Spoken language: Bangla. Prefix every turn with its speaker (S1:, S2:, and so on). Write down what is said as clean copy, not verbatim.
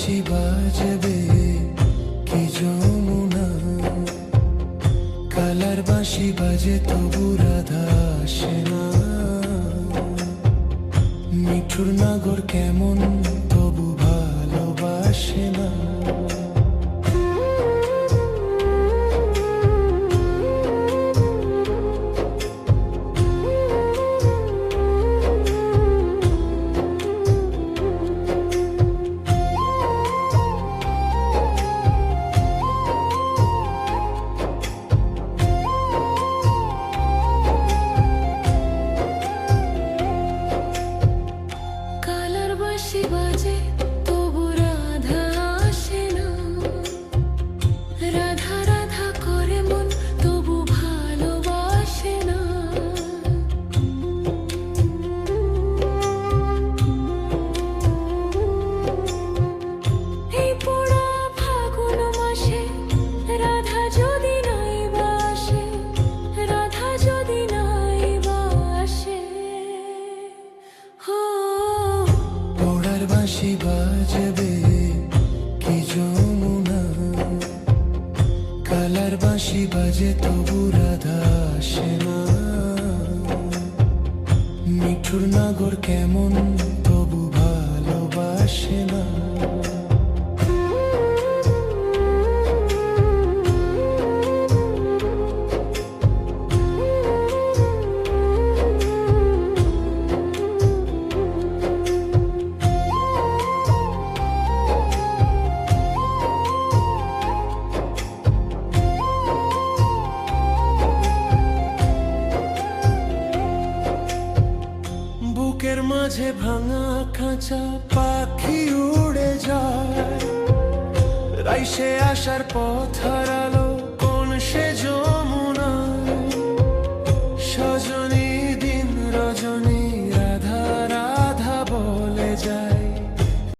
S1: বাঁশি বাজবে কি যমুনা, কালার বাঁশি বাজে তবু রাধা আসে না। মিঠুর নাগর কেমন তবু ভালোবাসে না।
S2: বাঁশি বাজে তবু রাধা আসে না। রাধা রাধা করে মন তবু ভালোবাসে না। এই পোড়া ফাগুন মাসে রাধা যদি নাই বাসে, রাধা যদি নাই বাসে,
S1: পোড়ার বাঁশি বাজবে কি যমুনা, কালার বাঁশি বাজে তবু রাধা আসে না। মিঠুর নাগর কেমন তবু ভালোবাসে না। বুকের মাঝে ভাঙা খাঁচা পাখি উড়ে যায়, রাইসে আসার পথ হারালো।